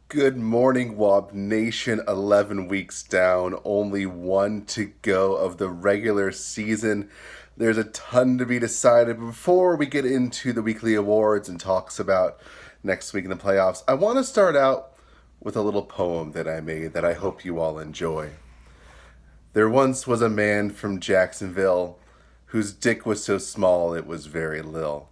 Good morning, Wob Nation. 11 weeks down, only one to go of the regular season. There's a ton to be decided. Before we get into the weekly awards and talks about next week in the playoffs, I want to start out with a little poem that I made that I hope you all enjoy. There once was a man from Jacksonville whose dick was so small it was very lil.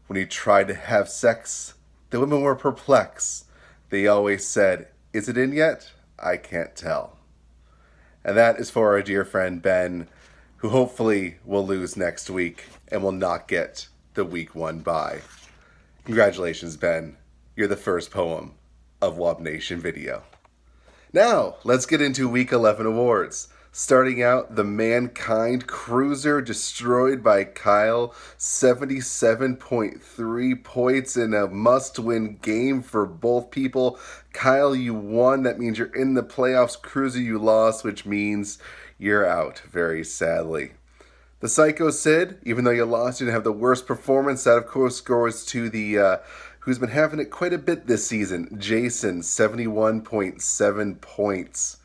When he tried to have sex, the women were perplexed. They always said, "Is it in yet? I can't tell." And that is for our dear friend Ben, who hopefully will lose next week and will not get the week one bye. Congratulations, Ben. You're the first poem of Wob Nation video. Now, let's get into Week 11 awards. Starting out, the Mankind Cruiser destroyed by Kyle, 77.3 points in a must-win game for both people. Kyle, you won. That means you're in the playoffs. Cruiser, you lost, which means you're out, very sadly. The Psycho Sid, even though you lost, you didn't have the worst performance. That, of course, goes to the who's been having it quite a bit this season, Jason, 71.7 points.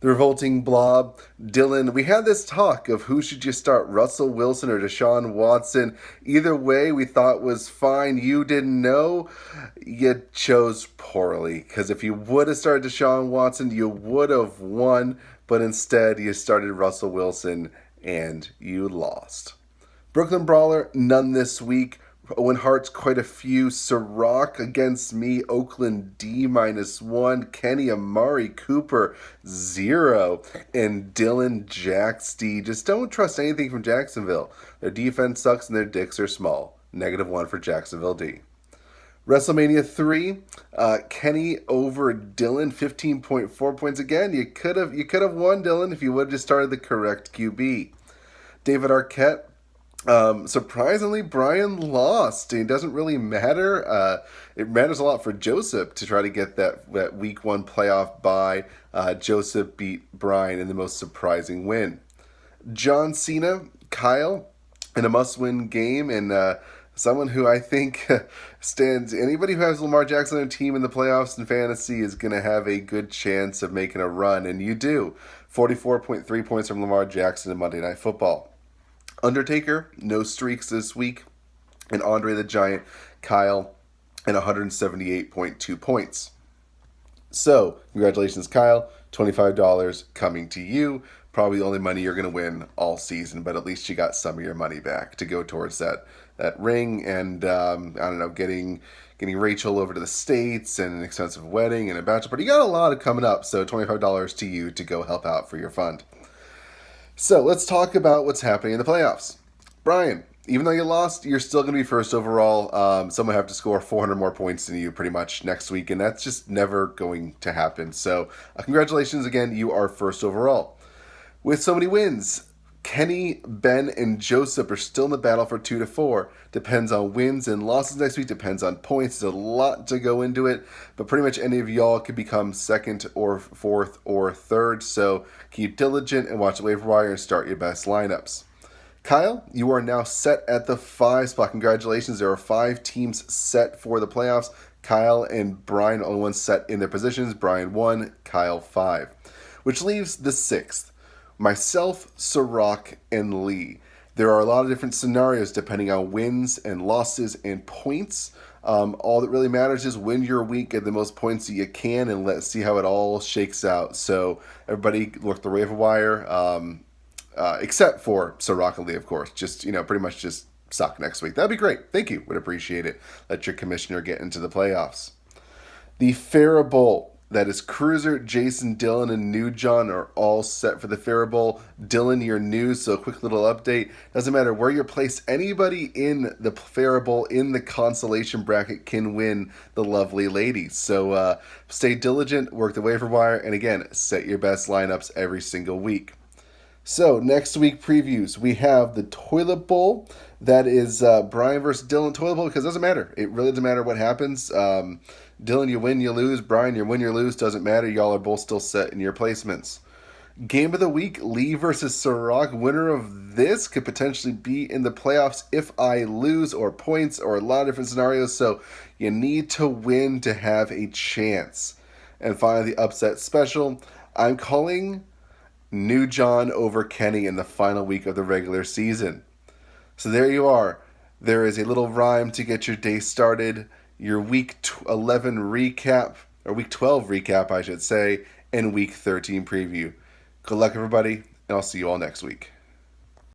The Revolting Blob, Dylan, we had this talk of who should you start, Russell Wilson or Deshaun Watson. Either way, we thought was fine. You didn't know. You chose poorly, because if you would have started Deshaun Watson, you would have won, but instead you started Russell Wilson and you lost. Brooklyn Brawler, none this week. Owen Hart's quite a few. Ciroc against me. Oakland D -1. Kenny Amari Cooper 0. And Dylan Jacks D. Just don't trust anything from Jacksonville. Their defense sucks and their dicks are small. -1 for Jacksonville D. WrestleMania 3, Kenny over Dylan, 15.4 points. Again, you could have won, Dylan, if you would have just started the correct QB. David Arquette, surprisingly, Brian lost. It doesn't really matter. It matters a lot for Joseph to try to get that week one playoff bye. Joseph beat Brian in the most surprising win. John Cena, Kyle, in a must-win game, and someone who I think stands. Anybody who has Lamar Jackson on their team in the playoffs in fantasy is going to have a good chance of making a run, and you do. 44.3 points from Lamar Jackson in Monday Night Football. Undertaker, no streaks this week. And Andre the Giant, Kyle, and 178.2 points. So, congratulations, Kyle. $25 coming to you. Probably the only money you're going to win all season, but at least you got some of your money back to go towards that ring and, I don't know, getting Rachel over to the States and an expensive wedding and a bachelor party. You got a lot of coming up, so $25 to you to go help out for your fund. So let's talk about what's happening in the playoffs. Brian, even though you lost, you're still going to be first overall. Someone have to score 400 more points than you pretty much next week, and that's just never going to happen. So congratulations again, you are first overall. With so many wins, Kenny, Ben, and Joseph are still in the battle for 2 to 4. Depends on wins and losses next week. Depends on points. There's a lot to go into it. But pretty much any of y'all could become second or fourth or third. So keep diligent and watch the waiver wire and start your best lineups. Kyle, you are now set at the 5 spot. Congratulations. There are 5 teams set for the playoffs. Kyle and Brian are the only ones set in their positions. Brian 1, Kyle 5. Which leaves the 6th. Myself, Ciroc, and Lee. There are a lot of different scenarios depending on wins and losses and points. All that really matters is win your week, get the most points that you can, and let's see how it all shakes out. So everybody look the waiver wire, except for Ciroc and Lee, of course. Just, pretty much just suck next week. That'd be great. Thank you. Would appreciate it. Let your commissioner get into the playoffs. The Farrah Bowl. That is Cruiser, Jason, Dylan, and New John are all set for the Farrah Bowl. Dylan, you're new, so a quick little update. Doesn't matter where you're placed, anybody in the Farrah Bowl in the consolation bracket can win the lovely ladies. So stay diligent, work the waiver wire, and again, set your best lineups every single week. So, next week previews, we have the Toilet Bowl. That is Brian versus Dylan Toilet Bowl, because it doesn't matter. It really doesn't matter what happens. Dylan, you win, you lose. Brian, you win, you lose. Doesn't matter. Y'all are both still set in your placements. Game of the week, Lee versus Ciroc. Winner of this could potentially be in the playoffs if I lose, or points, or a lot of different scenarios. So you need to win to have a chance. And finally, the upset special. I'm calling New John over Kenny in the final week of the regular season. So there you are. There is a little rhyme to get your day started, your week 11 recap, or week 12 recap, I should say, and week 13 preview. Good luck, everybody, and I'll see you all next week.